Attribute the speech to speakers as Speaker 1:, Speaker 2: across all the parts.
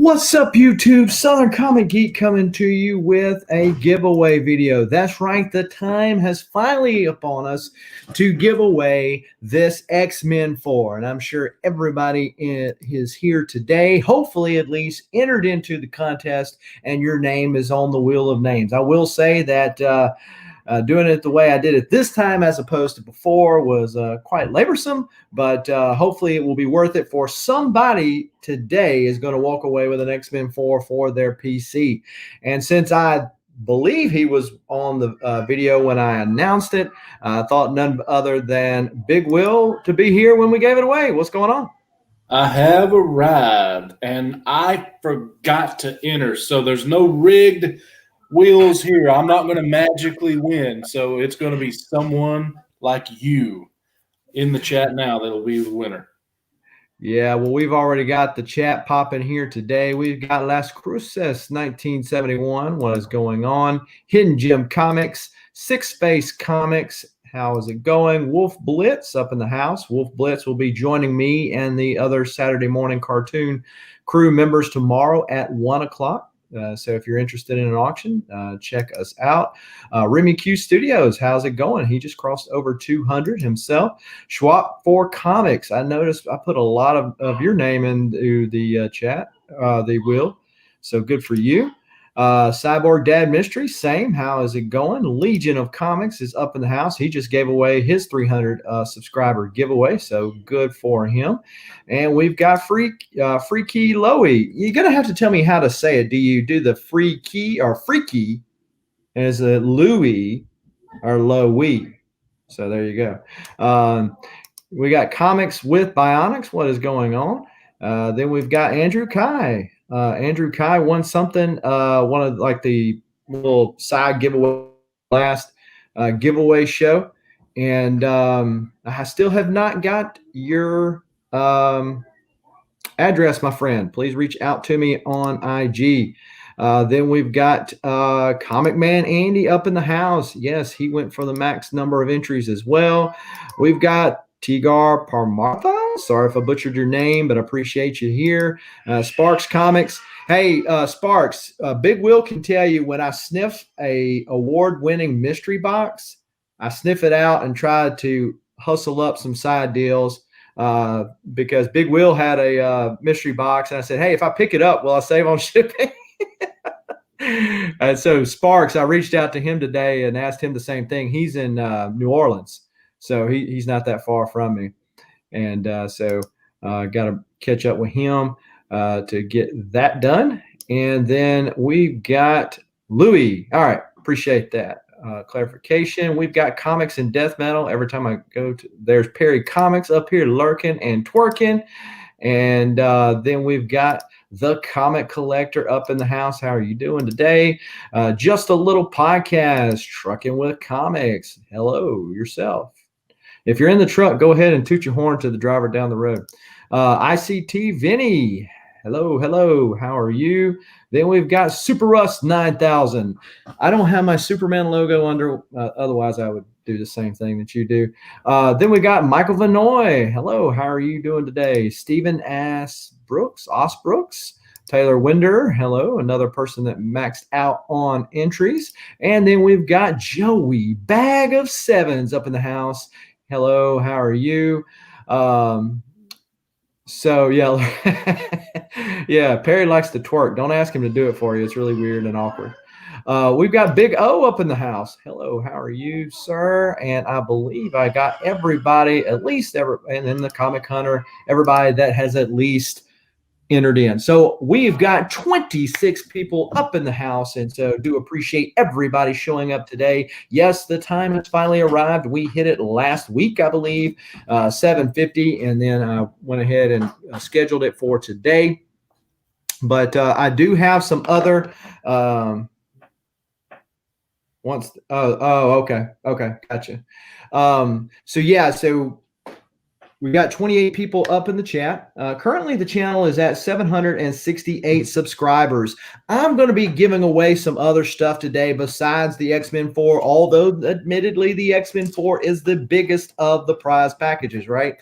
Speaker 1: What's up, YouTube? Southern Comic Geek coming to you with a giveaway video. That's right, the time has finally upon us to give away this X-Men 4. And I'm sure everybody is here today, hopefully at least entered into the contest, and your name is on the wheel of names. I will say that doing it the way I did it this time as opposed to before was quite laborsome, but hopefully it will be worth it for somebody today is going to walk away with an X-Men 4 for their PC. And since I believe he was on the video when I announced it, I thought none other than Big Will to be here when we gave it away. What's going on?
Speaker 2: I have arrived, and I forgot to enter, so there's no rigged wheels here. I'm not going to magically win, so it's going to be someone like you in the chat now that'll be the winner.
Speaker 1: Yeah, well, we've already got the chat popping here today. We've got Las Cruces 1971. What is going on? Hidden Gem Comics, Six Space Comics. How is it going? Wolf Blitz up in the house. Wolf Blitz will be joining me and the other Saturday morning cartoon crew members tomorrow at 1 o'clock. So if you're interested in an auction, check us out. Remy Q Studios, how's it going? He just crossed over 200 himself. Schwab 4 Comics. I noticed I put a lot of your name into the chat, the wheel. So good for you. Cyborg Dad Mystery, same. How is it going? Legion of Comics is up in the house. He just gave away his 300 subscriber giveaway, so good for him. And we've got Freaky Lowy. You're gonna have to tell me how to say it. Do you do the Freaky or Freaky as a Louie or Lowy? So there you go. We got Comics with Bionics. What is going on? Then we've got Andrew Kai. Andrew Kai won something, one of like the little side giveaway last giveaway show. And I still have not got your address, my friend. Please reach out to me on IG. Then we've got Comic Man Andy up in the house. Yes, he went for the max number of entries as well. We've got Tigar Parmartha. Sorry if I butchered your name, but I appreciate you here. Sparks Comics. Hey, Sparks, Big Will can tell you when I sniff a award-winning mystery box, I sniff it out and try to hustle up some side deals because Big Will had a mystery box, and I said, hey, if I pick it up, will I save on shipping? And so Sparks, I reached out to him today and asked him the same thing. He's in New Orleans. So he's not that far from me. And so got to catch up with him to get that done. And then we've got Louis. All right. Appreciate that clarification. We've got Comics and Death Metal. Every time I go to, there's Perry Comics up here lurking and twerking. And then we've got The Comic Collector up in the house. How are you doing today? Just a little podcast, Trucking with Comics. Hello, yourself. If you're in the truck, go ahead and toot your horn to the driver down the road. ICT Vinny. Hello, hello. How are you? Then we've got Super Rust 9000. I don't have my Superman logo under. Otherwise, I would do the same thing that you do. Then we got Michael Vanoy. Hello, how are you doing today? Stephen Osbrooks. Taylor Winder, hello, another person that maxed out on entries. And then we've got Joey, Bag of Sevens up in the house. Hello, how are you? So yeah, yeah, Perry likes to twerk. Don't ask him to do it for you. It's really weird and awkward. We've got Big O up in the house. Hello, how are you, sir? And I believe I got everybody, at least and then the Comic Hunter, everybody that has at least entered in. So we've got 26 people up in the house, and so do appreciate everybody showing up today. Yes, the time has finally arrived. We hit it last week, I believe, 7:50, and then I went ahead and scheduled it for today. But I do have some other okay, gotcha. So yeah, so we got 28 people up in the chat. Currently, the channel is at 768 subscribers. I'm going to be giving away some other stuff today besides the X-Men 4, although admittedly the X-Men 4 is the biggest of the prize packages, right?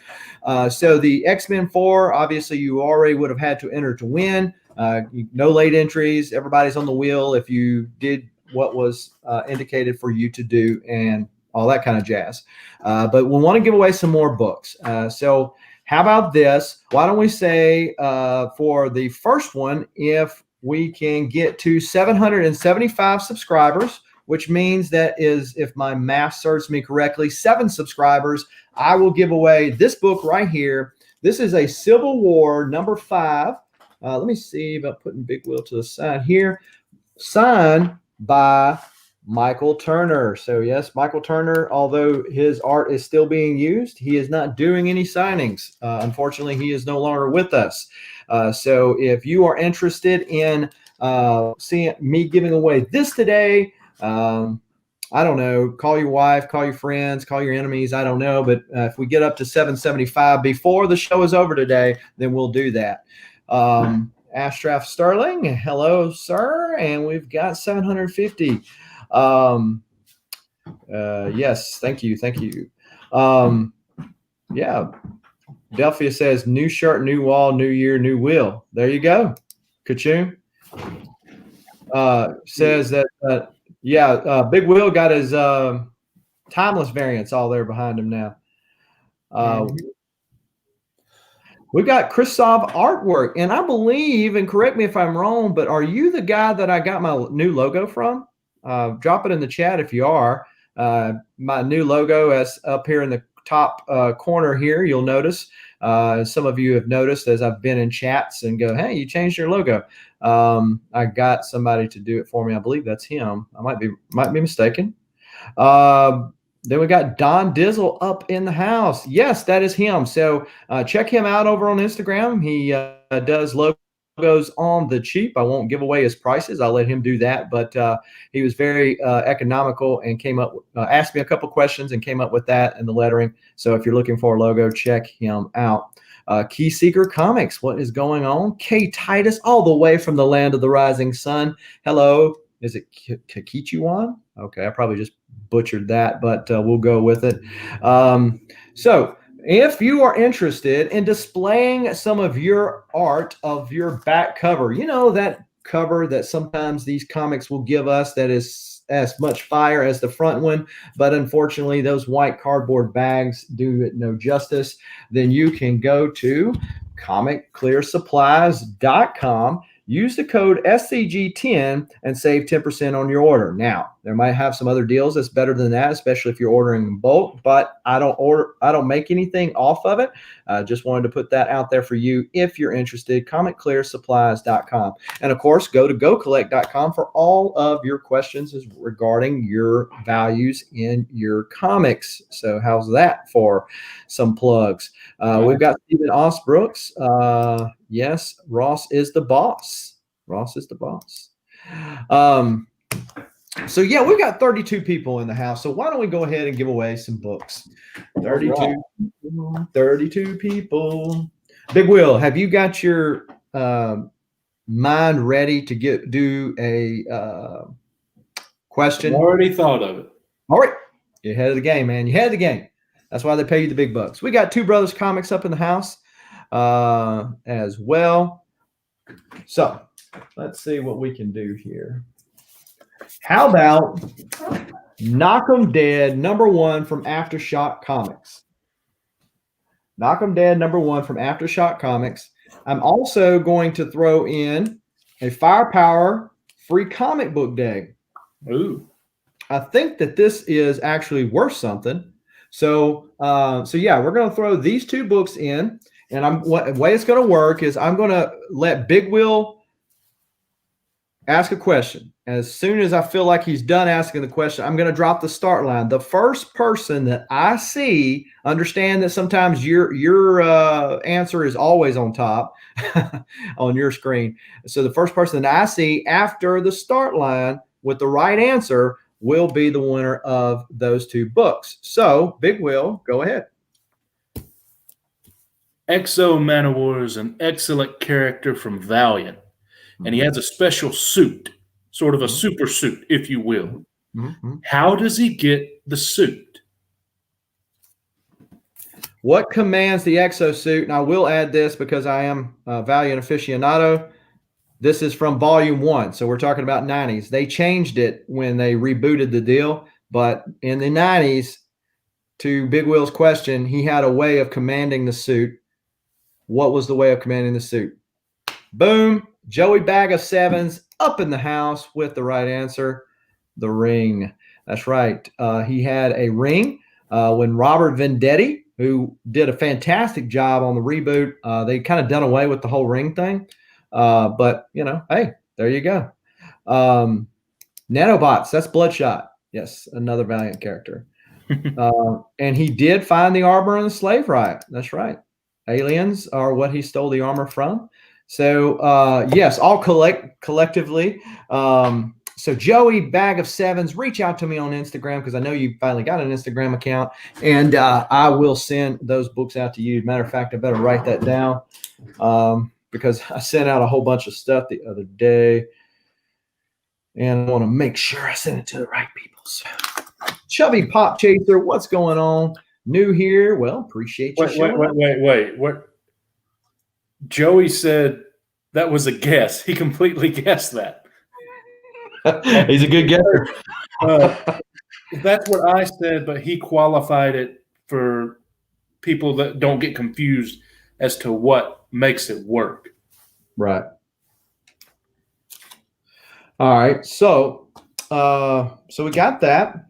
Speaker 1: So the X-Men 4, obviously you already would have had to enter to win. No late entries. Everybody's on the wheel if you did what was indicated for you to do and all that kind of jazz. But we want to give away some more books. So how about this? Why don't we say for the first one, if we can get to 775 subscribers, which means that is, if my math serves me correctly, 7 subscribers, I will give away this book right here. This is a Civil War number 5. Let me see about putting Big Will to the side here. Signed by Michael Turner. So yes, Michael Turner, although his art is still being used, he is not doing any signings. Unfortunately, he is no longer with us. So if you are interested in seeing me giving away this today, I don't know, call your wife, call your friends, call your enemies. I don't know. But if we get up to 775 before the show is over today, then we'll do that. Ashtraf Sterling, hello, sir. And we've got 750. Yes, thank you. Thank you. Yeah. Delphia says, new shirt, new wall, new year, new will. There you go. Kachung says that, Big Will got his timeless variants all there behind him now. We got Christoph artwork, and I believe, and correct me if I'm wrong, but are you the guy that I got my new logo from? Drop it in the chat if you are. My new logo is up here in the top corner here. You'll notice. Some of you have noticed as I've been in chats and go, hey, you changed your logo. I got somebody to do it for me. I believe that's him. I might be mistaken. Then we got Don Dizzle up in the house. Yes, that is him. So check him out over on Instagram. He does logos on the cheap. I won't give away his prices. I'll let him do that. But he was very economical and came up, asked me a couple questions and came up with that and the lettering. So if you're looking for a logo, check him out. Key Seeker Comics, what is going on? K Titus, all the way from the land of the rising sun. Hello. Is it Kakichiwan? Okay, I probably just butchered that, but we'll go with it. So if you are interested in displaying some of your art of your back cover, you know, that cover that sometimes these comics will give us that is as much fire as the front one, but unfortunately those white cardboard bags do it no justice, then you can go to comicclearsupplies.com. Use the code SCG10 and save 10% on your order. Now, there might have some other deals that's better than that, especially if you're ordering in bulk, but I don't make anything off of it. Just wanted to put that out there for you if you're interested. comicclearsupplies.com. And of course, go to gocollect.com for all of your questions regarding your values in your comics. So how's that for some plugs? We've got Stephen Osbrooks. Yes, Ross is the boss. Ross is the boss. So yeah, we've got 32 people in the house. So why don't we go ahead and give away some books? 32 people. Big Will, have you got your mind ready to do a question?
Speaker 2: Already thought of it.
Speaker 1: All right. You're ahead of the game, man. You're ahead of the game. That's why they pay you the big bucks. We got Two Brothers Comics up in the house as well. So let's see what we can do here. How about Knock 'em Dead #1 from Aftershock Comics? Knock 'em Dead #1 from Aftershock Comics. I'm also going to throw in a Firepower free comic book day.
Speaker 2: Ooh.
Speaker 1: I think that this is actually worth something. So yeah, we're going to throw these 2 books in, and the way it's going to work is I'm going to let Big Will ask a question. As soon as I feel like he's done asking the question, I'm going to drop the start line. The first person that I see, understand that sometimes your answer is always on top on your screen. So the first person that I see after the start line with the right answer will be the winner of those 2 books. So, Big Will, go ahead.
Speaker 2: Exo Manowar is an excellent character from Valiant, and he has a special suit, sort of a super suit, if you will. How does he get the suit?
Speaker 1: What commands the exosuit? And I will add this because I am a Valiant aficionado. This is from volume 1. So we're talking about 90s. They changed it when they rebooted the deal. But in the 90s, to Big Will's question, he had a way of commanding the suit. What was the way of commanding the suit? Boom. Joey Bag of Sevens up in the house with the right answer. The ring. That's right. He had a ring when Robert Venditti, who did a fantastic job on the reboot, they kind of done away with the whole ring thing. But, hey, there you go. Nanobots, that's Bloodshot. Yes, another Valiant character. And he did find the armor in the slave riot. That's right. Aliens are what he stole the armor from. So, yes, all collectively. So Joey Bag of Sevens, reach out to me on Instagram because I know you finally got an Instagram account, and I will send those books out to you. Matter of fact, I better write that down because I sent out a whole bunch of stuff the other day, and I want to make sure I send it to the right people. So, Chubby Pop Chaser, what's going on? New here? Well, appreciate you.
Speaker 2: Wait. What? Joey said that was a guess. He completely guessed that.
Speaker 1: He's a good guesser.
Speaker 2: That's what I said, but he qualified it for people that don't get confused as to what makes it work.
Speaker 1: Right. All right. So we got that.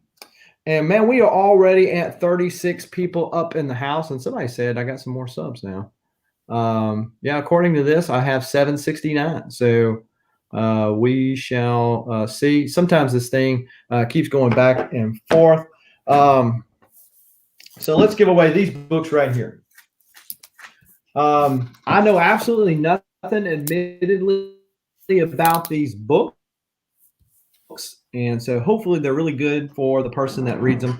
Speaker 1: And man, we are already at 36 people up in the house. And somebody said I got some more subs now. Yeah, according to this, I have 769. So we shall see. Sometimes this thing keeps going back and forth. So let's give away these books right here. I know absolutely nothing, admittedly, about these books. And so hopefully they're really good for the person that reads them.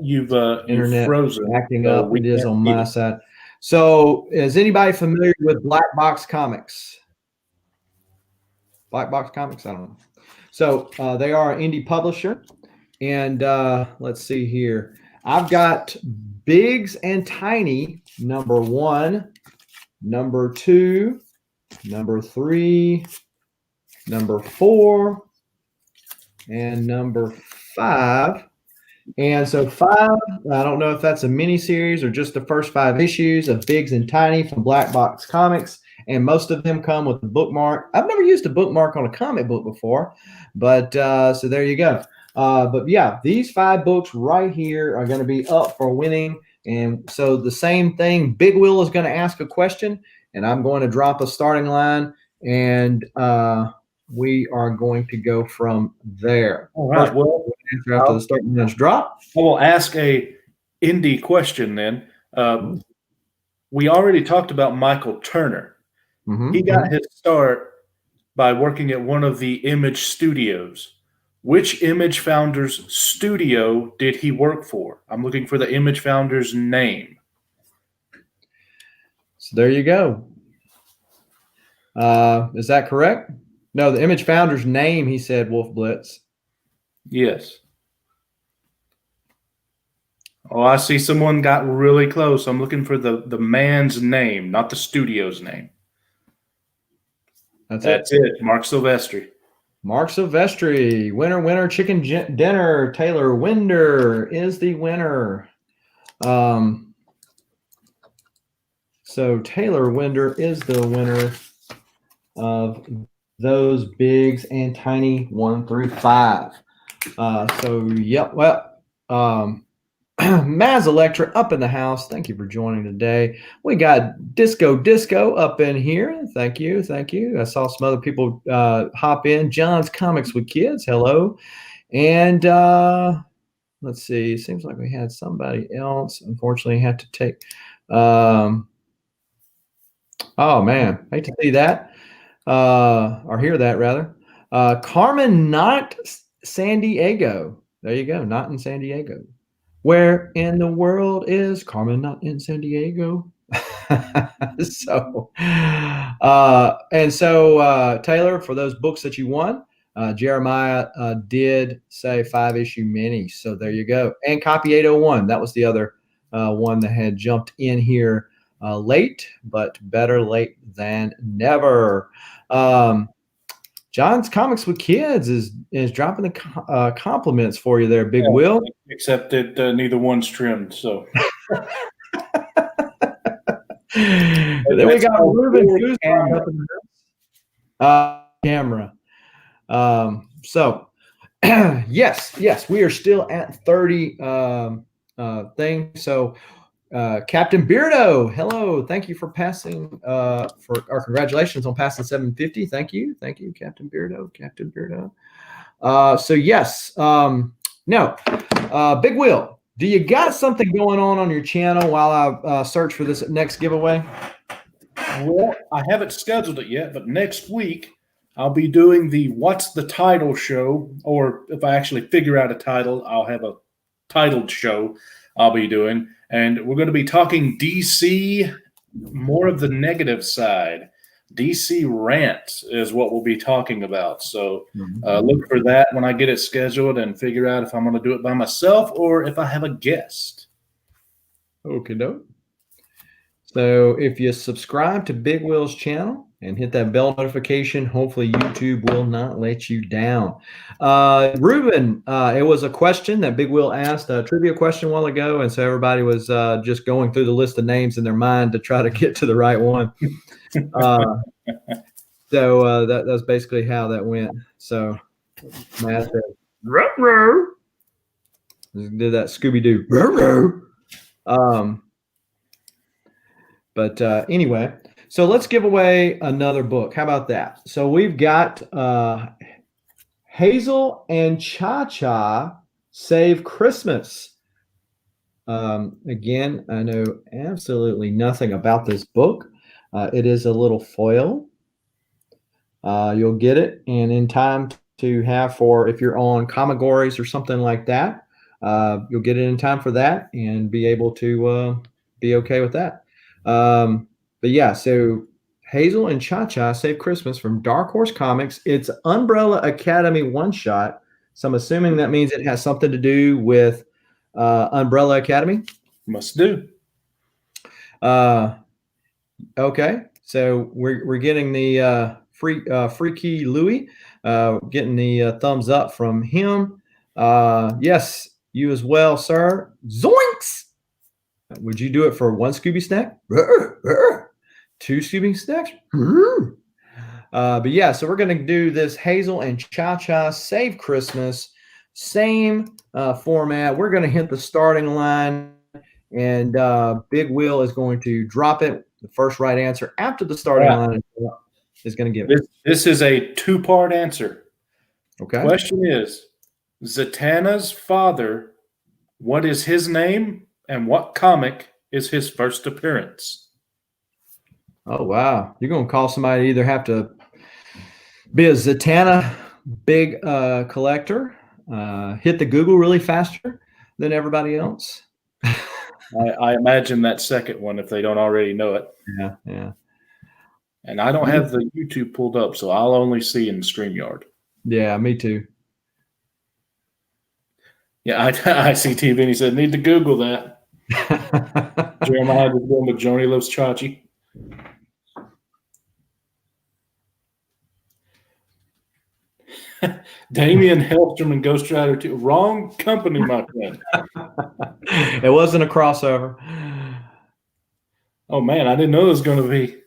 Speaker 2: You've
Speaker 1: internet
Speaker 2: frozen.
Speaker 1: acting up. It is on my side. So is anybody familiar with Black Box Comics? Black Box Comics? I don't know. So they are an indie publisher. And let's see here. I've got Biggs and Tiny, number 1, number 2, number 3, number 4, and number 5. And so 5, I don't know if that's a mini series or just the first 5 issues of Biggs and Tiny from Black Box Comics. And most of them come with a bookmark. I've never used a bookmark on a comic book before, but so there you go. But yeah, these 5 books right here are going to be up for winning. And so the same thing, Big Will is going to ask a question, and I'm going to drop a starting line, and we are going to go from there.
Speaker 2: All right. Well,
Speaker 1: after the starting line's drop,
Speaker 2: I will ask a indie question then. We already talked about Michael Turner. He got his start by working at one of the Image Studios. Which Image Founders studio did he work for? I'm looking for the Image Founders name.
Speaker 1: So there you go. Is that correct? No, the Image Founders name, he said Wolf Blitz.
Speaker 2: Yes. Oh, I see someone got really close. I'm looking for the man's name, not the studio's name. That's it. Mark Silvestri.
Speaker 1: Mark Silvestri, winner, chicken dinner. Taylor Winder is the winner. So Taylor Winder is the winner of those Biggs and Tiny 1 through 5. So yep. Well, Maz Electra up in the house. Thank you for joining today. We got Disco up in here. Thank you. I saw some other people hop in. John's Comics with Kids. Hello. And let's see. Seems like we had somebody else. Unfortunately, had to take. Oh man, hate to see that or hear that rather. Carmen, not San Diego. There you go. Not in San Diego. Where in the world is Carmen not in San Diego? So Taylor, for those books that you won, Jeremiah did say 5-issue mini. So there you go. And Copy 801. That was the other one that had jumped in here late, but better late than never. John's Comics with Kids is dropping the compliments for you there, Big Will.
Speaker 2: Except that neither one's trimmed. So
Speaker 1: then we got Ruben Guzman up in the camera. So yes, we are still at 30 things. So Captain Beardo, hello. Thank you for passing for our congratulations on passing 750. Thank you, Captain Beardo. So yes, no, Big Will, do you got something going on your channel while I search for this next giveaway?
Speaker 2: Well, I haven't scheduled it yet, but next week I'll be doing the What's the Title show, or if I actually figure out a title, I'll have a titled show I'll be doing. And we're going to be talking DC, more of the negative side. DC rant is what we'll be talking about. So look for that when I get it scheduled and figure out if I'm going to do it by myself or if I have a guest.
Speaker 1: Okay, dope. So if you subscribe to Big Will's channel and hit that bell notification, hopefully YouTube will not let you down. Ruben, it was a question that Big Will asked, a trivia question a while ago, and so everybody was just going through the list of names in their mind to try to get to the right one. So that's basically how that went. So Matt said, "Ruh-roh." Did that Scooby-Doo. "Ruh-roh." But anyway, so let's give away another book. How about that? So we've got Hazel and Cha-Cha Save Christmas. Again, I know absolutely nothing about this book. It is a little foil. You'll get it, and in time to have for if you're on Comigories or something like that, you'll get it in time for that and be able to be okay with that. But yeah, so Hazel and Cha-Cha Save Christmas from Dark Horse Comics. It's Umbrella Academy one-shot. So I'm assuming that means it has something to do with Umbrella Academy.
Speaker 2: Must do.
Speaker 1: Okay, so we're getting the Freaky Louie, getting the thumbs up from him. Yes, you as well, sir. Zoinks! Would you do it for one Scooby snack? Two Scooby snacks? But yeah, so we're going to do this Hazel and Cha-Cha Save Christmas. Same format. We're going to hit the starting line, and Big Will is going to drop it. The first right answer after the starting line is going to give it.
Speaker 2: This is a two-part answer.
Speaker 1: Okay.
Speaker 2: Question is, Zatanna's father, what is his name? And what comic is his first appearance?
Speaker 1: Oh, wow. You're going to call somebody either have to be a Zatanna big collector, hit the Google really faster than everybody else.
Speaker 2: I imagine that second one if they don't already know it.
Speaker 1: Yeah.
Speaker 2: And I don't have the YouTube pulled up, so I'll only see in StreamYard.
Speaker 1: Yeah, me too.
Speaker 2: Yeah, I see TV, and he said, need to Google that. Jeremiah was going with Joni Loves Chachi. Damian Hellstrom and Ghost Rider 2. Wrong company, my friend.
Speaker 1: It wasn't a crossover.
Speaker 2: Oh, man, I didn't know it was going to be.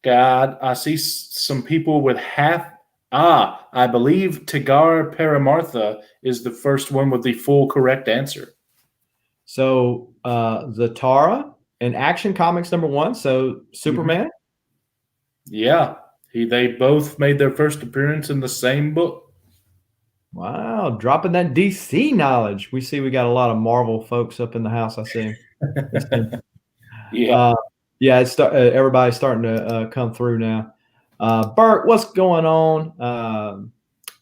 Speaker 2: God, I see some people with half. I believe Tigara Paramartha is the first one with the full correct answer.
Speaker 1: So Zatara in Action Comics #1. So Superman.
Speaker 2: Yeah, they both made their first appearance in the same book.
Speaker 1: Wow, dropping that DC knowledge. We see we got a lot of Marvel folks up in the house. I see.
Speaker 2: Yeah.
Speaker 1: Yeah, it's everybody's starting to come through now. Bert, what's going on?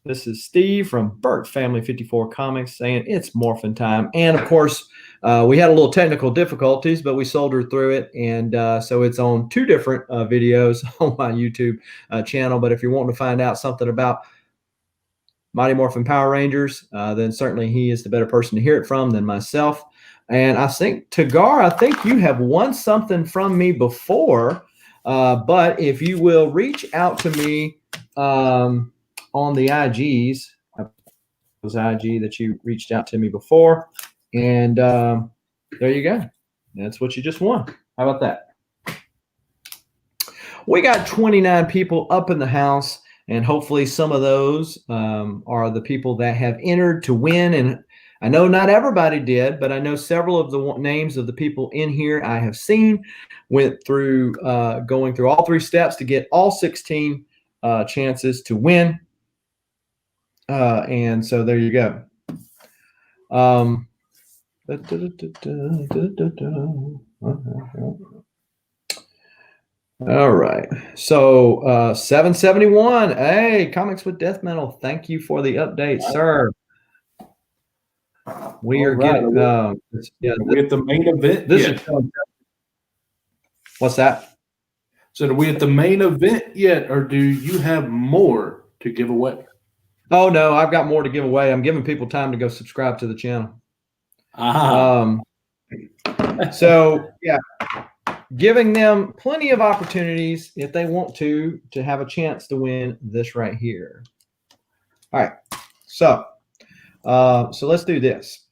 Speaker 1: This is Steve from Bert Family 54 Comics saying it's morphin' time. And, of course, we had a little technical difficulties, but we soldiered through it. And so it's on two different videos on my YouTube channel. But if you're wanting to find out something about Mighty Morphin Power Rangers, then certainly he is the better person to hear it from than myself. And I think, Tagar, I think you have won something from me before. But if you will reach out to me on the IGs, those IG that you reached out to me before, and there you go. That's what you just won. How about that? We got 29 people up in the house, and hopefully some of those are the people that have entered to win. And I know not everybody did, but I know several of the names of the people in here I have seen went through going through all 3 steps to get all 16 chances to win. And so there you go. All right. So 771. Hey, Comics with Death Metal. Thank you for the update, sir. We are getting
Speaker 2: we at the main event.
Speaker 1: What's that?
Speaker 2: So are we at the main event yet, or do you have more to give away?
Speaker 1: Oh no, I've got more to give away. I'm giving people time to go subscribe to the channel. So yeah, giving them plenty of opportunities if they want to have a chance to win this right here. All right, so let's do this.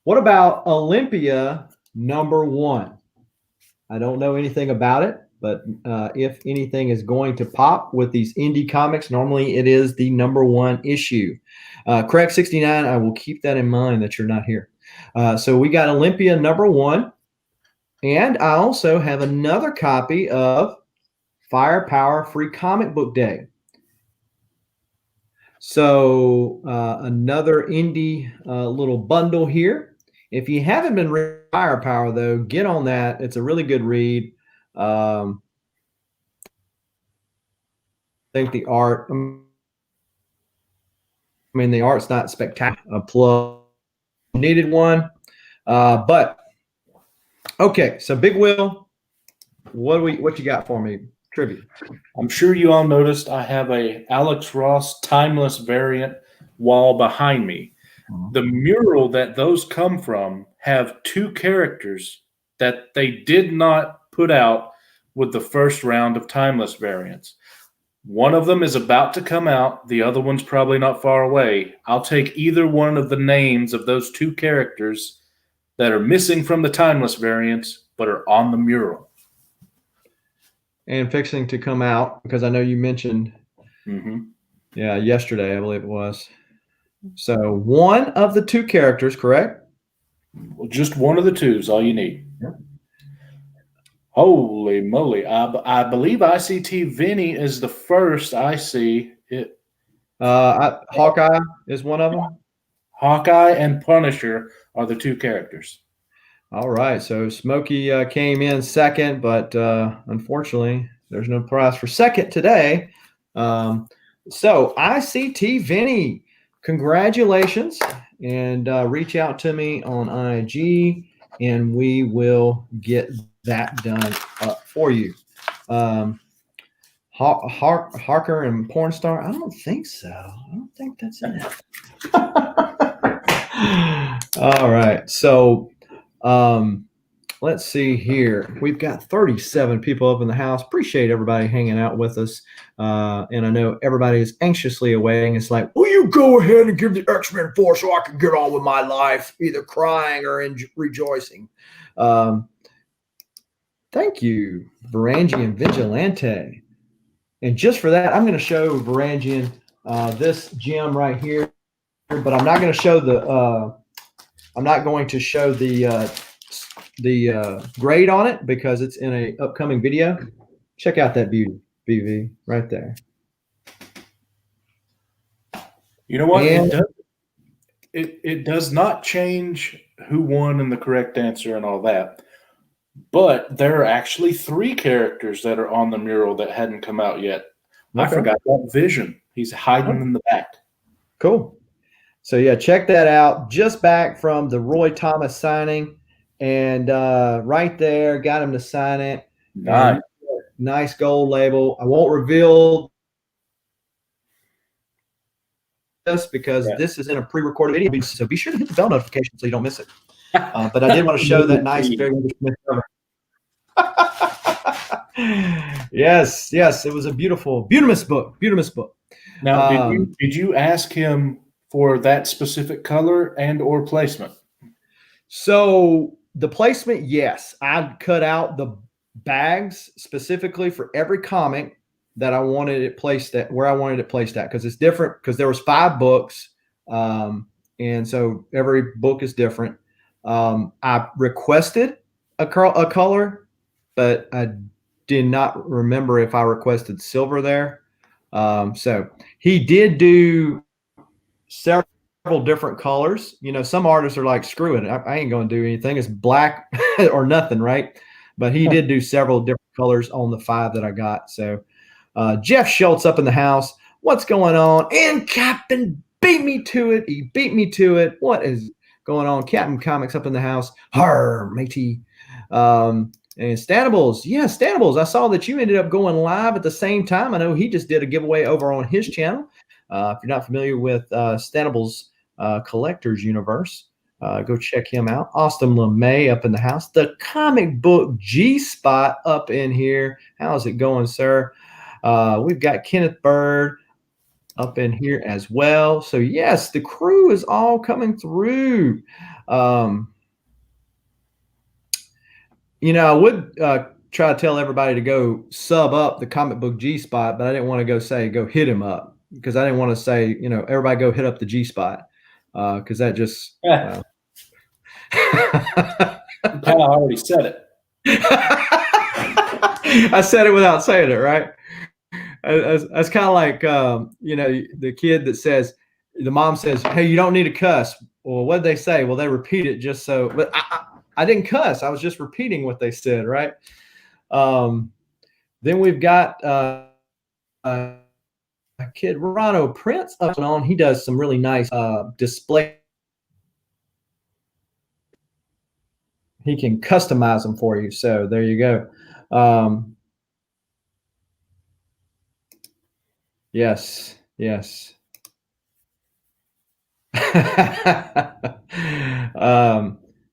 Speaker 1: What about Olympia #1? I don't know anything about it, but if anything is going to pop with these indie comics, normally it is the #1 issue. Correct 69, I will keep that in mind that you're not here. So we got Olympia #1. And I also have another copy of Firepower Free Comic Book Day. So another indie little bundle here. If you haven't been reading Firepower, though, get on that. It's a really good read. I think the art, the art's not spectacular. A plug needed one. But okay, so Big Will, what you got for me? Trivia.
Speaker 2: I'm sure you all noticed I have a Alex Ross Timeless variant wall behind me. The mural that those come from have 2 characters that they did not put out with the first round of Timeless variants. One of them is about to come out. The other one's probably not far away. I'll take either one of the names of those 2 characters that are missing from the Timeless variants but are on the mural.
Speaker 1: And fixing to come out, because I know you mentioned, yesterday, I believe it was. So one of the 2 characters, correct?
Speaker 2: Well, just one of the 2 is all you need. Yeah. Holy moly. I believe ICT Vinny is the first I see.
Speaker 1: Hawkeye is one of them?
Speaker 2: Hawkeye and Punisher are the 2 characters.
Speaker 1: All right. So Smokey came in second, but unfortunately, there's no prize for second today. So ICT Vinny, congratulations. And reach out to me on IG, and we will get that done for you. Harker and Porn Star? I don't think so. I don't think that's it. All right. So let's see here. We've got 37 people up in the house. Appreciate everybody hanging out with us. And I know everybody is anxiously awaiting. It's like, will you go ahead and give the X-Men 4 so I can get on with my life, either crying or rejoicing? Thank you, Varangian Vigilante. And just for that, I'm going to show Varangian this gem right here, but I'm not going to show the grade on it because it's in a upcoming video. Check out that beauty, BV, right there.
Speaker 2: You know what? It does not change who won and the correct answer and all that. But there are actually 3 characters that are on the mural that hadn't come out yet. Okay. I forgot about Vision. He's hiding in the back.
Speaker 1: Cool. So, yeah, check that out. Just back from the Roy Thomas signing. And right there, got him to sign it. Nice gold label. I won't reveal this because this is in a pre-recorded video. So be sure to hit the bell notification so you don't miss it. But I did want to show that nice Barry Smith cover. Yes, it was a beautiful book.
Speaker 2: Now, did you ask him for that specific color and or placement?
Speaker 1: So the placement, yes, I cut out the bags specifically for every comic that I wanted it placed at, where I wanted it placed at, because it's different. Because there was 5 books, and so every book is different. I requested a color, but I did not remember if I requested silver there. So he did do several different colors. You know, some artists are like, screw it, I ain't going to do anything. It's black or nothing, right? But he did do several different colors on the 5 that I got. So Jeff Schultz up in the house. What's going on? And Captain beat me to it. He beat me to it. What is going on? Captain Comics up in the house. Har, matey. And Stanables. Yeah, Stanables. I saw that you ended up going live at the same time. I know he just did a giveaway over on his channel. If you're not familiar with Stanables Collectors Universe, go check him out. Austin LeMay up in the house. The Comic Book G-Spot up in here. How's it going, sir? We've got Kenneth Bird up in here as well. So, yes, the crew is all coming through. You know, I would try to tell everybody to go sub up the Comic Book G-Spot, but I didn't want to go hit him up, because I didn't want to say, you know, everybody go hit up the G-Spot, because that just
Speaker 2: kind of already said it.
Speaker 1: I said it without saying it, right? That's kind of like, you know, the kid that says, the mom says, hey, you don't need to cuss. Well, what did they say? Well, they repeat it just so, but I didn't cuss. I was just repeating what they said, right? Then we've got kid Ronno Prince up and on. He does some really nice display. He can customize them for you. So there you go. Yes.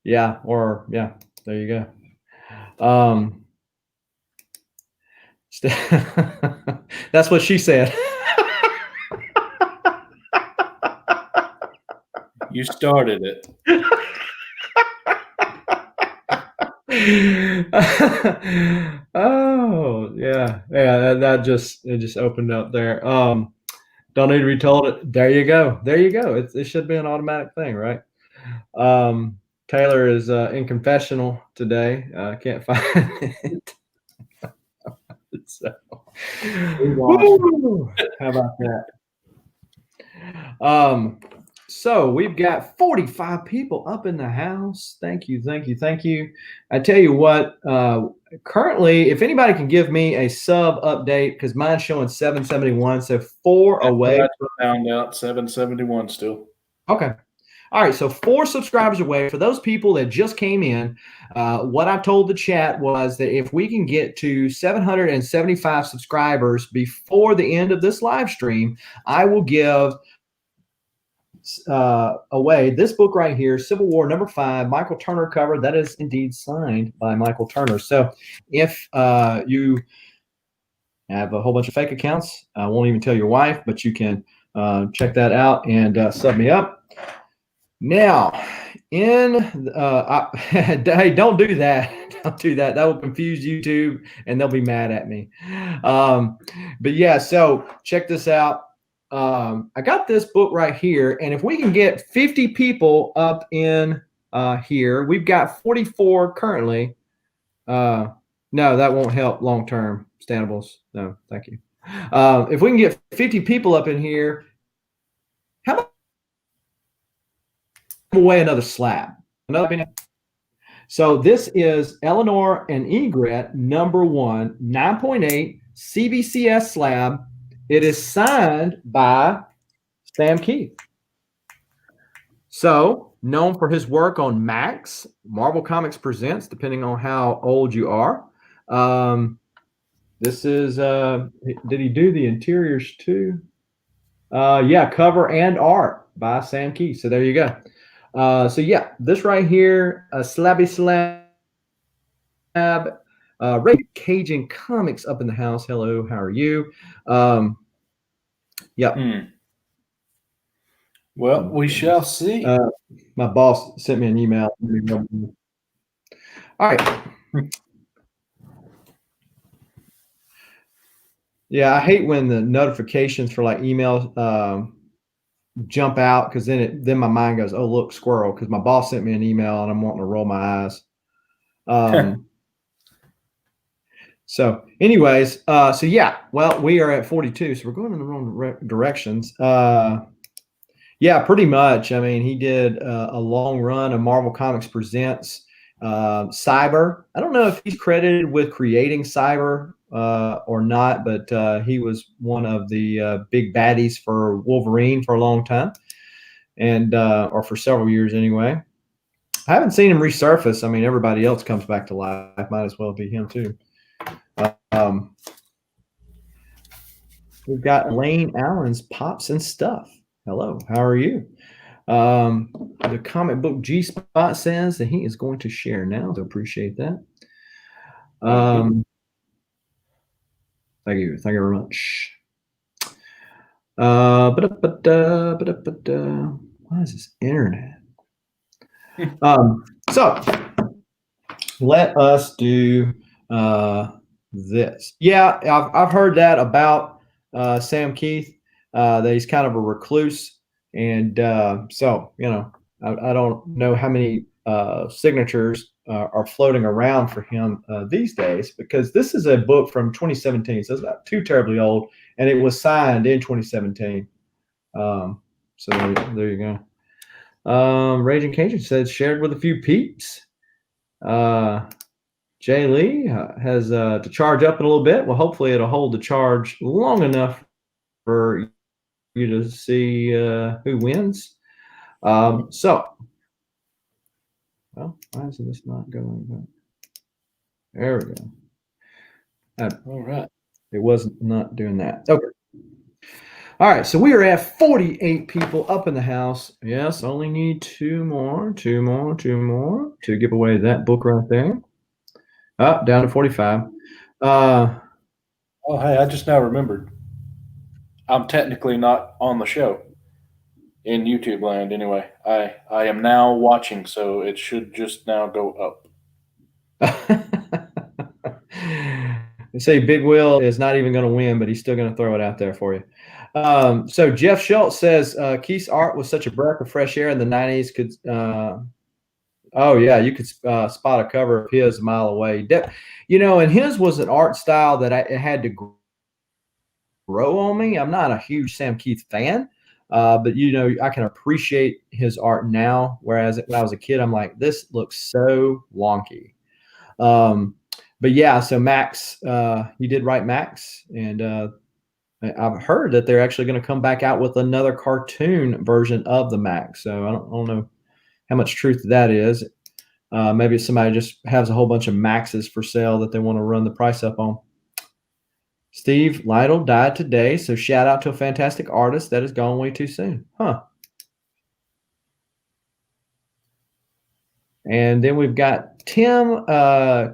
Speaker 1: Yeah, there you go. That's what she said.
Speaker 2: You started it.
Speaker 1: Oh yeah, that just opened up there. Don't need to be told it. There you go. It should be an automatic thing, right? Taylor is in confessional today. Can't find it. So, how about that? So we've got 45 people up in the house. Thank you. I tell you what, currently, if anybody can give me a sub update, because mine's showing 771, so 4 away.
Speaker 2: That's what I found out, 771 still.
Speaker 1: Okay. All right, so 4 subscribers away. For those people that just came in, what I told the chat was that if we can get to 775 subscribers before the end of this live stream, I will give away this book right here, Civil War #5, Michael Turner cover. That is indeed signed by Michael Turner. So if you have a whole bunch of fake accounts, I won't even tell your wife, but you can check that out and sub me up. Now, hey, don't do that. Don't do that. That will confuse YouTube, and they'll be mad at me. But yeah, so check this out. I got this book right here, and if we can get 50 people up in here, we've got 44 currently. No, that won't help long term. Stanables. No, thank you. If we can get 50 people up in here, how about away another slab? So this is Eleanor and Egret #1, 9.8 CBCS slab. It is signed by Sam Keith. So, known for his work on Max, Marvel Comics Presents, depending on how old you are. This is, did he do the interiors too? Yeah, cover and art by Sam Keith. So there you go. So yeah, this right here, Slabby Slab, Ray Cajun Comics up in the house. Hello, how are you? Yep.
Speaker 2: Well, we shall see.
Speaker 1: My boss sent me an email. All right. Yeah, I hate when the notifications for like emails jump out, because then my mind goes, oh look, squirrel, because my boss sent me an email and I'm wanting to roll my eyes. So anyways, so yeah, well, we are at 42, so we're going in the wrong directions. Yeah, pretty much. I mean, he did a long run of Marvel Comics Presents Cyber. I don't know if he's credited with creating Cyber or not, but he was one of the big baddies for Wolverine for a long time, and or for several years anyway. I haven't seen him resurface. I mean, everybody else comes back to life. Might as well be him too. We've got Lane Allen's Pops and Stuff. Hello, how are you? The comic book G Spot says that he is going to share now. So appreciate that. Thank you very much. What is this internet? So let us do this. Yeah, I've heard that about Sam Keith, that he's kind of a recluse, and so I don't know how many signatures are floating around for him these days, because this is a book from 2017, so it's not too terribly old, and it was signed in 2017. So there you go. Raging Cajun said shared with a few peeps. Jay Lee has to charge up in a little bit. Well, hopefully it'll hold the charge long enough for you to see who wins. So, well, why is this not going back? There we go.
Speaker 2: All right.
Speaker 1: It was not doing that. Okay. All right, so we are at 48 people up in the house. Yes, only need two more to give away that book right there. Up, down to 45.
Speaker 2: Oh, hey, I just now remembered. I'm technically not on the show in YouTube land anyway. I am now watching, so it should just now go up.
Speaker 1: They say Big Will is not even going to win, but he's still going to throw it out there for you. So Jeff Schultz says Keith's art was such a breath of fresh air in the 90s. Oh yeah, you could spot a cover of his a mile away. And his was an art style that it had to grow on me. I'm not a huge Sam Keith fan, but I can appreciate his art now. Whereas when I was a kid, I'm like, this looks so wonky. But yeah, so Max, you did write Max, and I've heard that they're actually going to come back out with another cartoon version of the Max. So I don't know how much truth that is. Maybe somebody just has a whole bunch of Maxes for sale that they want to run the price up on. Steve Lytle died today, so shout out to a fantastic artist that has gone way too soon. Huh. And then we've got Tim,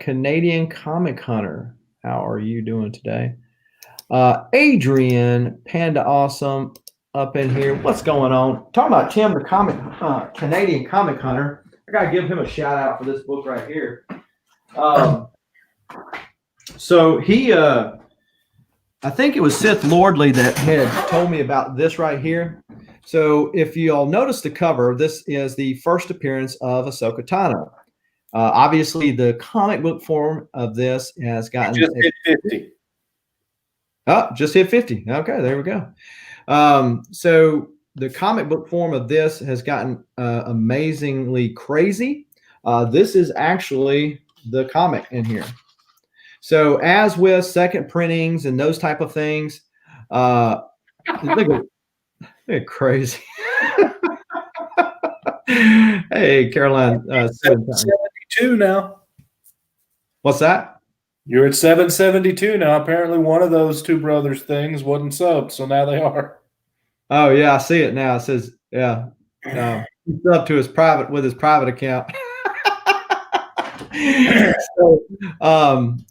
Speaker 1: Canadian Comic Hunter. How are you doing today? Adrian, Panda Awesome, up in here. What's going on? Talking about Tim, the Canadian Comic Hunter. I got to give him a shout out for this book right here. So he, I think it was Sith Lordley that had told me about this right here. So if you'll notice the cover, this is the first appearance of Ahsoka Tano. Obviously, the comic book form of this has gotten
Speaker 2: just hit 50.
Speaker 1: Oh, just hit 50. Okay, there we go. So the comic book form of this has gotten amazingly crazy. This is actually the comic in here. So as with second printings and those type of things, look at crazy. Hey, Caroline.
Speaker 2: 772 now.
Speaker 1: What's that?
Speaker 2: You're at 772 now. Apparently one of those two brothers things wasn't subbed, so now they are.
Speaker 1: Oh, yeah, I see it now. It says, yeah. keeps up to his private account.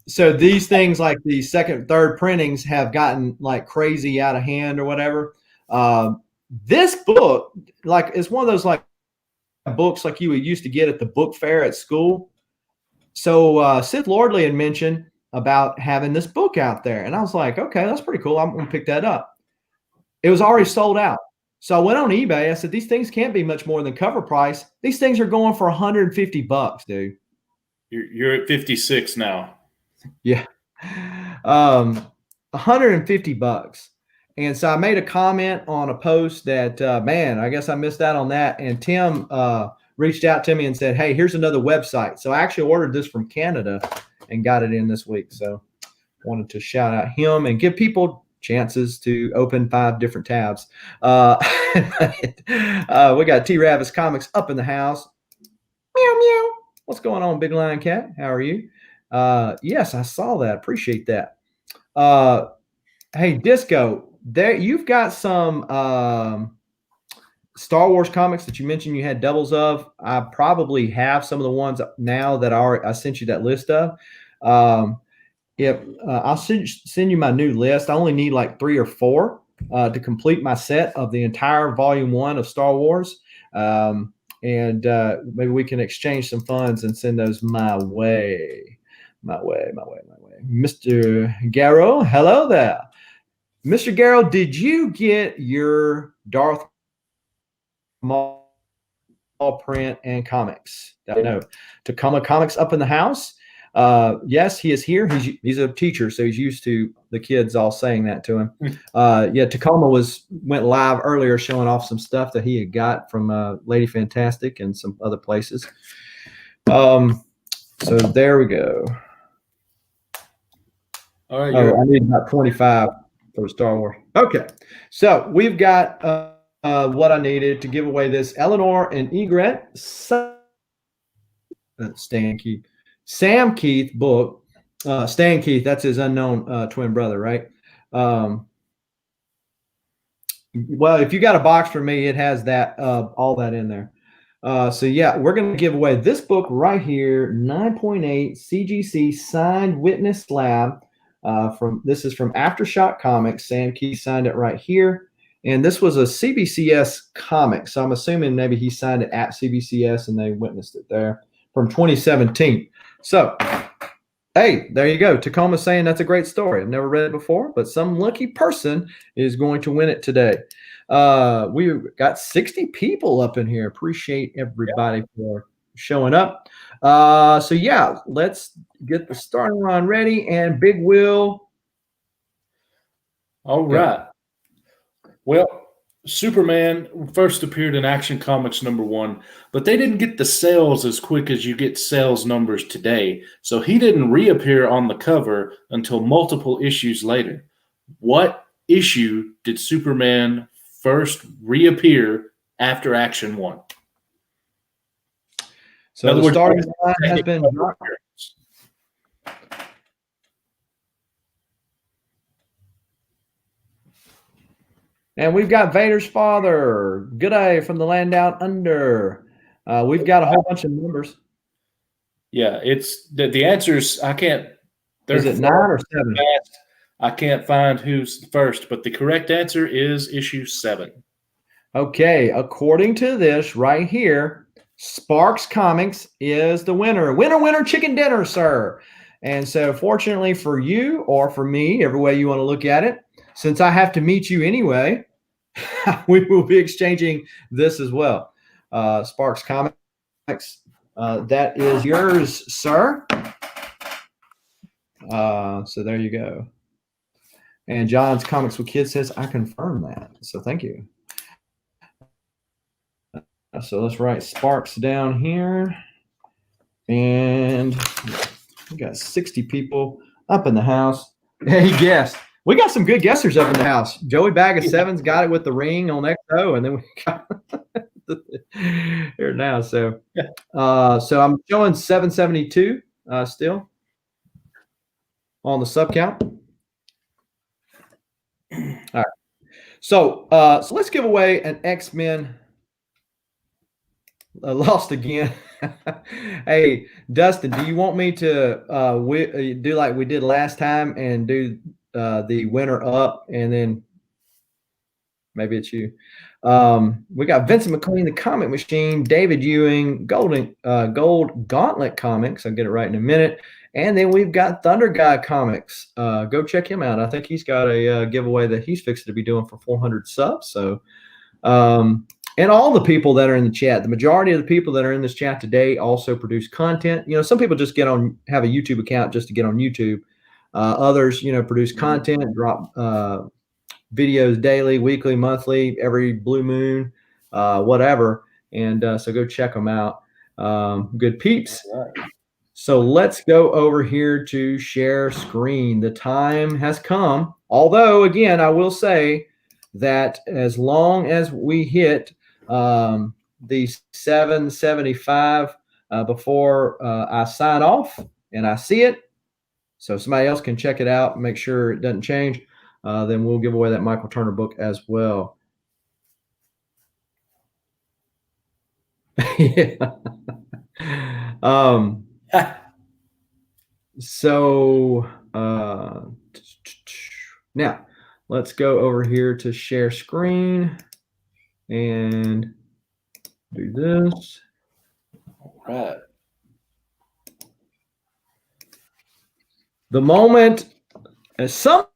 Speaker 1: So these things like the second, third printings have gotten like crazy out of hand or whatever. This book, like, it's one of those like books like you would used to get at the book fair at school. So Sith Lordley had mentioned about having this book out there, and I was like, okay, that's pretty cool. I'm gonna pick that up. It was already sold out. So I went on eBay. I said, these things can't be much more than cover price. These things are going for $150, dude.
Speaker 2: You're at 56 now.
Speaker 1: Yeah. $150. And so I made a comment on a post that, man, I guess I missed out on that. And Tim reached out to me and said, hey, here's another website. So I actually ordered this from Canada and got it in this week. So wanted to shout out him and give people chances to open 5 different tabs. We got T. Ravis Comics up in the house. Meow, meow. What's going on, Big Lion Cat? How are you? Yes, I saw that. Appreciate that. Hey, Disco, there you've got some Star Wars comics that you mentioned you had doubles of. I probably have some of the ones now that I sent you that list of. I'll send you my new list. I only need like 3 or 4 to complete my set of the entire volume 1 of Star Wars. And maybe we can exchange some funds and send those my way. Mr. Garrow, hello there. Mr. Garrow, did you get your Darth Maul print and comics? No. Tacoma Comics up in the house. Yes, he is here. He's a teacher, so he's used to the kids all saying that to him. Tacoma went live earlier showing off some stuff that he had got from Lady Fantastic and some other places. So there we go.
Speaker 2: All right.
Speaker 1: I need about 25 for Star Wars. Okay. So we've got what I needed to give away this Eleanor and Egret Sam Keith book. Stan Keith, that's his unknown twin brother, right? Well, if you got a box for me, it has that all that in there. So yeah, we're going to give away this book right here, 9.8 CGC signed Witness Lab. This is from Aftershock Comics. Sam Keith signed it right here, and this was a CBCS comic. So I'm assuming maybe he signed it at CBCS and they witnessed it there from 2017. So, hey, there you go. Tacoma saying that's a great story. I've never read it before, but some lucky person is going to win it today. We've got 60 people up in here. Appreciate everybody for showing up. So yeah, let's get the starting line ready. And Big Will.
Speaker 2: All right. Well, Superman first appeared in Action Comics #1, but they didn't get the sales as quick as you get sales numbers today. So he didn't reappear on the cover until multiple issues later. What issue did Superman first reappear after Action 1?
Speaker 1: So the starting line has been dropped. And we've got Vader's father. Good day from the land down under. We've got a whole bunch of numbers.
Speaker 2: Yeah, it's the answers. I can't.
Speaker 1: Is it 9 or 7?
Speaker 2: I can't find who's first, but the correct answer is issue 7.
Speaker 1: Okay, according to this right here, Sparks Comics is the winner. Winner, winner, chicken dinner, sir. And so fortunately for you or for me, every way you want to look at it, since I have to meet you anyway, we will be exchanging this as well. Sparks Comics, that is yours, sir. So there you go. And John's Comics with Kids says, I confirm that. So thank you. So let's write Sparks down here. And we got 60 people up in the house. Hey, guessed. We got some good guessers up in the house. Joey Bag of Sevens got it with the ring on XO, and then we got here now. So, so I'm showing 772 still on the sub count. All right. So let's give away an X-Men lost again. Hey, Dustin, do you want me to do like we did last time and do the winner up, and then maybe it's you. We got Vincent McLean, the Comic Machine, David Ewing, Gold Gauntlet Comics. I'll get it right in a minute. And then we've got Thunder Guy Comics. Go check him out. I think he's got a giveaway that he's fixing to be doing for 400 subs. So, and all the people that are in the chat, the majority of the people that are in this chat today also produce content. You know, some people just have a YouTube account just to get on YouTube. Others, produce content, drop videos daily, weekly, monthly, every blue moon, whatever. And so go check them out. Good peeps. So let's go over here to share screen. The time has come. Although, again, I will say that as long as we hit the 775 before I sign off and I see it, so somebody else can check it out and make sure it doesn't change, then we'll give away that Michael Turner book as well. Yeah. So now let's go over here to share screen and do this.
Speaker 2: All right.
Speaker 1: The moment somebody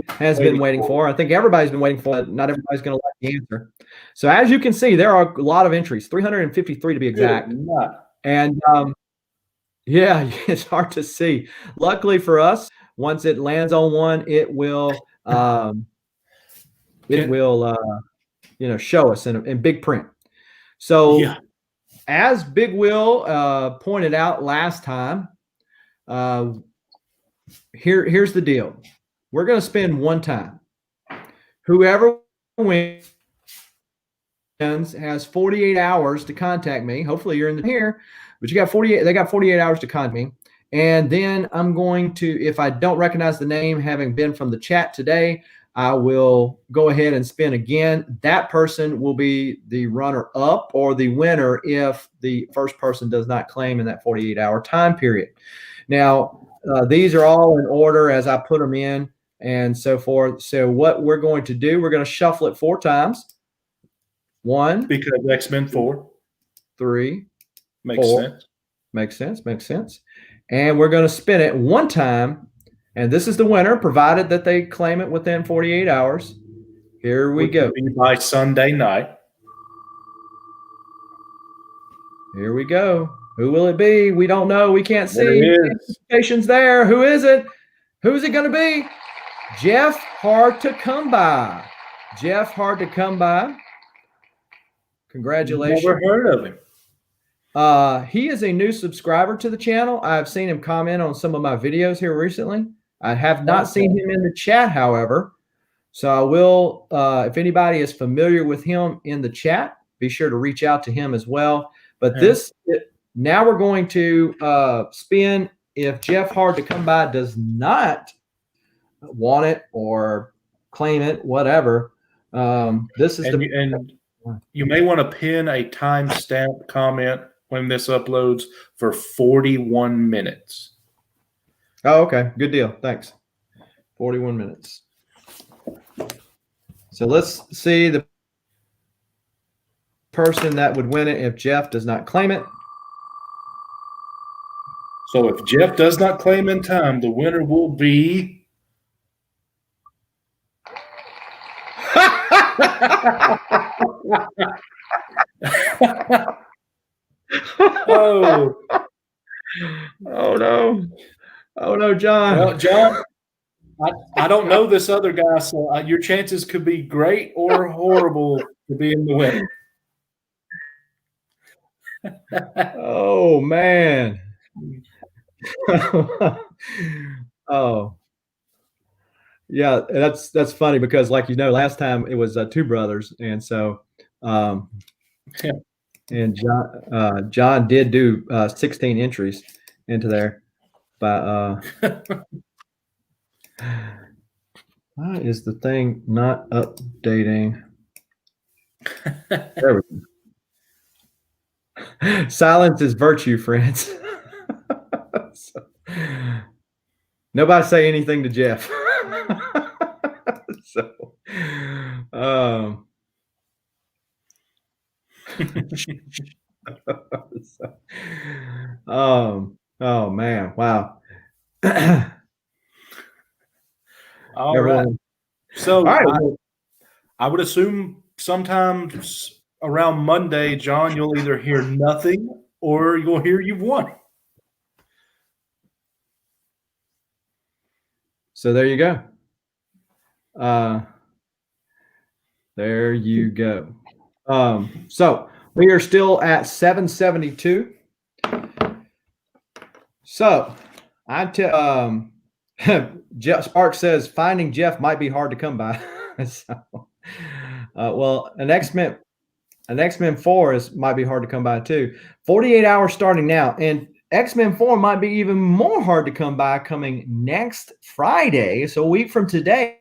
Speaker 1: has been waiting for. I think everybody's been waiting for it. Not everybody's going to like the answer. So as you can see, there are a lot of entries, 353 to be exact. And yeah, it's hard to see. Luckily for us, once it lands on one, it will show us in big print. So yeah. As Big Will pointed out last time, here's the deal. We're going to spend one time. Whoever wins has 48 hours to contact me. Hopefully you're in here, but they got 48 hours to contact me. And then I'm going to, if I don't recognize the name having been from the chat today, I will go ahead and spin again. That person will be the runner up or the winner if the first person does not claim in that 48-hour time period. Now, these are all in order as I put them in and so forth. So what we're going to do, we're going to shuffle it 4 times. 1.
Speaker 2: Because X-Men 4.
Speaker 1: 3.
Speaker 2: Makes
Speaker 1: 4.
Speaker 2: sense.
Speaker 1: Makes sense. And we're going to spin it 1 time. And this is the winner, provided that they claim it within 48 hours. Here we go.
Speaker 2: By Sunday night.
Speaker 1: Here we go. Who will it be? We don't know. We can't see. Anticipation's there. Who is it? Who's it going to be? Jeff Hard to Come By. Jeff Hard to Come By. Congratulations.
Speaker 2: Never heard of him.
Speaker 1: He is a new subscriber to the channel. I've seen him comment on some of my videos here recently. I have not seen him in the chat, however. So I will, if anybody is familiar with him in the chat, be sure to reach out to him as well. But now we're going to spin. If Jeff Hard to Come By does not want it or claim it, whatever, this is
Speaker 2: and you may want to pin a timestamp comment when this uploads for 41 minutes.
Speaker 1: Oh, okay. Good deal. Thanks. 41 minutes. So let's see the person that would win it if Jeff does not claim it.
Speaker 2: So if Jeff does not claim in time, the winner will be...
Speaker 1: Oh no, John.
Speaker 2: Well, John, I don't know this other guy, so your chances could be great or horrible to be in the win.
Speaker 1: Oh man. Oh yeah, that's funny because, like, last time it was 2 brothers, and so and John did do 16 entries into there. But why is the thing not updating? There we go. Silence is virtue, friends. So, nobody say anything to Jeff. So, um, so, oh man, wow.
Speaker 2: All right.
Speaker 1: Everyone.
Speaker 2: So
Speaker 1: All right.
Speaker 2: I would assume sometimes around Monday, John, you'll either hear nothing or you'll hear you've won.
Speaker 1: So there you go. There you go. So we are still at 772. So Jeff Sparks says finding Jeff might be hard to come by. So, well, an X-Men 4 might be hard to come by too. 48 hours starting now, and X-Men 4 might be even more hard to come by coming next Friday. So a week from today,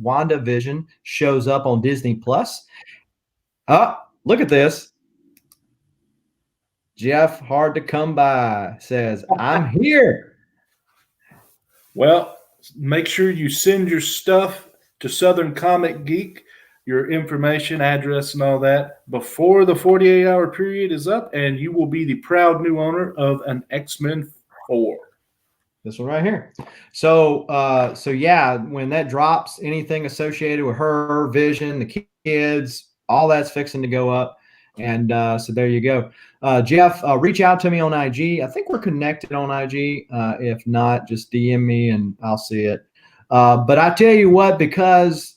Speaker 1: WandaVision shows up on Disney Plus. Look at this. Jeff Hard to Come By says, I'm here.
Speaker 2: Well, make sure you send your stuff to Southern Comic Geek, your information, address, and all that before the 48-hour period is up, and you will be the proud new owner of an X-Men 4.
Speaker 1: This one right here. So yeah, when that drops, anything associated with her, Vision, the kids, all that's fixing to go up. And so there you go. Jeff, reach out to me on IG. I think we're connected on IG. If not, just DM me and I'll see it. But I tell you what, because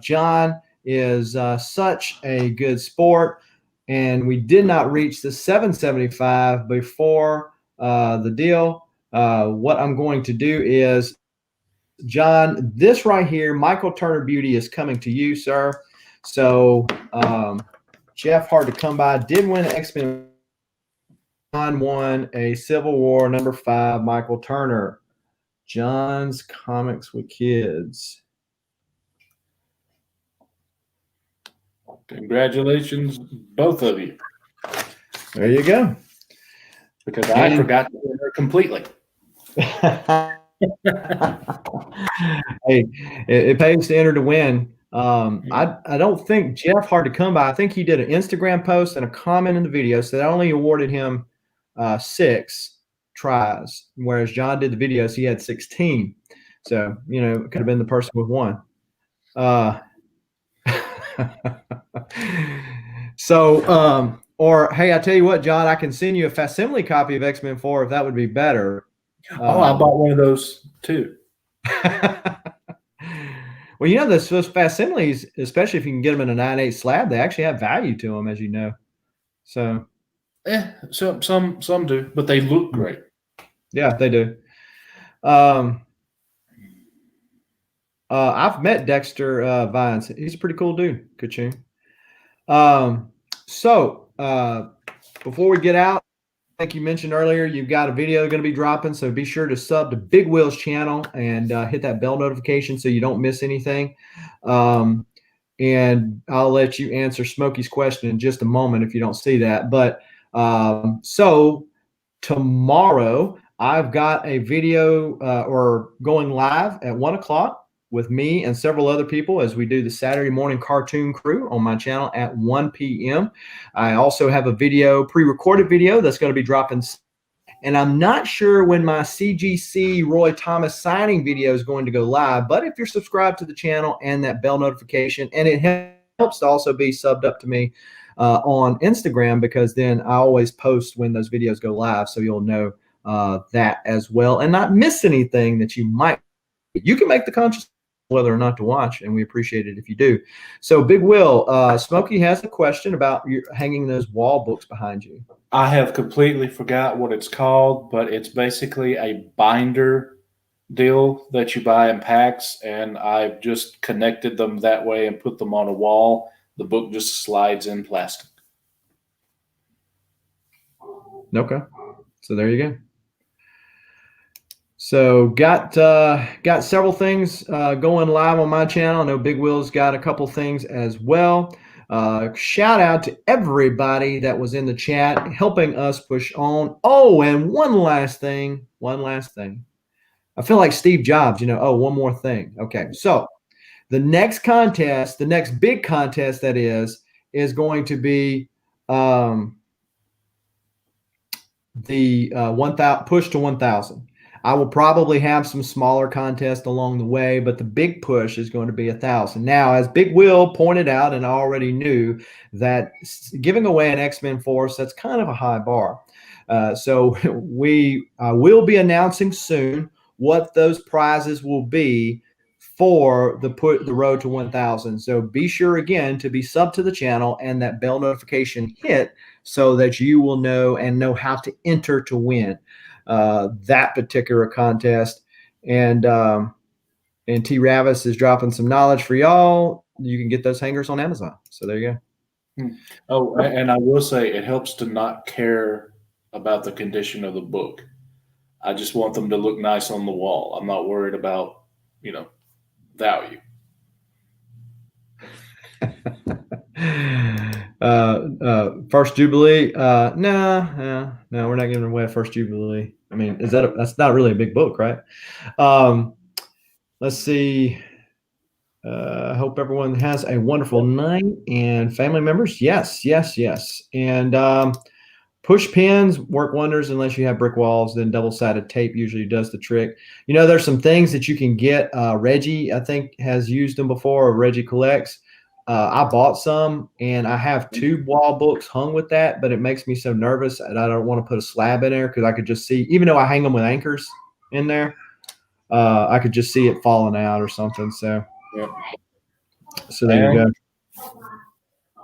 Speaker 1: John is such a good sport, and we did not reach the 775 before the deal. What I'm going to do is, John, this right here, Michael Turner Beauty, is coming to you, sir. So Jeff Hard to Come By did win an X-Men. John won a Civil War #5, Michael Turner. John's Comics with Kids.
Speaker 2: Congratulations, both of you.
Speaker 1: There you go.
Speaker 2: Because I forgot to win her completely.
Speaker 1: Hey, it pays to enter to win. I don't think Jeff Hard to Come By. I think he did an Instagram post and a comment in the video, so that only awarded him 6 tries, whereas John did the video, so he had 16. So it could have been the person with 1. Or hey, I tell you what, John, I can send you a facsimile copy of X-Men 4 if that would be better.
Speaker 2: I bought one of those too.
Speaker 1: Well, those facsimiles, especially if you can get them in a 9/8 slab, they actually have value to them, as you know. So,
Speaker 2: some do, but they look great.
Speaker 1: Yeah, they do. I've met Dexter Vines. He's a pretty cool dude. Good tune. So before we get out, I think you mentioned earlier you've got a video going to be dropping, so be sure to sub to Big Will's channel and hit that bell notification so you don't miss anything. And I'll let you answer Smokey's question in just a moment if you don't see that. But so tomorrow I've got a video or going live at 1 o'clock with me and several other people as we do the Saturday morning cartoon crew on my channel at 1 p.m. I also have a video, pre-recorded video that's going to be dropping. And I'm not sure when my CGC Roy Thomas signing video is going to go live, but if you're subscribed to the channel and that bell notification, and it helps to also be subbed up to me on Instagram, because then I always post when those videos go live, so you'll know that as well and not miss anything that you might. You can make the conscious whether or not to watch, and we appreciate it if you do. So Big Will, Smokey has a question about you hanging those wall books behind you.
Speaker 2: I have completely forgot what it's called, but it's basically a binder deal that you buy in packs, and I've just connected them that way and put them on a wall. The book just slides in plastic.
Speaker 1: Okay, so there you go. So got several things going live on my channel. I know Big Will's got a couple things as well. Shout out to everybody that was in the chat helping us push on. Oh, and one last thing. I feel like Steve Jobs, one more thing. Okay, so the next contest, the next big contest that is going to be the 1,000 push to 1,000. I will probably have some smaller contests along the way, but the big push is going to be 1,000. Now, as Big Will pointed out, and I already knew that giving away an X-Men Force, that's kind of a high bar. So we will be announcing soon what those prizes will be for the road to 1,000. So be sure again to be sub to the channel and that bell notification hit so that you will know how to enter to win that particular contest. And T Ravis is dropping some knowledge for y'all. You can get those hangers on Amazon. So there you
Speaker 2: go. Oh, and I will say it helps to not care about the condition of the book. I just want them to look nice on the wall. I'm not worried about, value.
Speaker 1: First Jubilee. No, we're not giving away a First Jubilee. I mean, that's not really a big book, right? Let's see. I hope everyone has a wonderful night, and family members. Yes. And push pins work wonders unless you have brick walls. Then double-sided tape usually does the trick. There's some things that you can get. Reggie, I think, has used them before, or Reggie collects. I bought some, and I have 2 wall books hung with that, but it makes me so nervous, and I don't want to put a slab in there because I could just see, even though I hang them with anchors in there, I could just see it falling out or something. So,
Speaker 2: yeah.
Speaker 1: So there you go.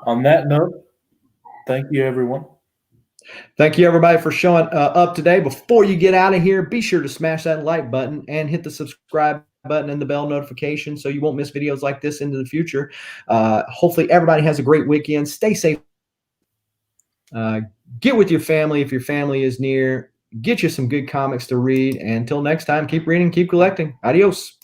Speaker 2: On that note, thank you, everyone.
Speaker 1: Thank you, everybody, for showing up today. Before you get out of here, be sure to smash that like button and hit the subscribe button and the bell notification so you won't miss videos like this into the future. Hopefully, everybody has a great weekend. Stay safe. Get with your family if your family is near. Get you some good comics to read. And until next time, keep reading, keep collecting. Adios.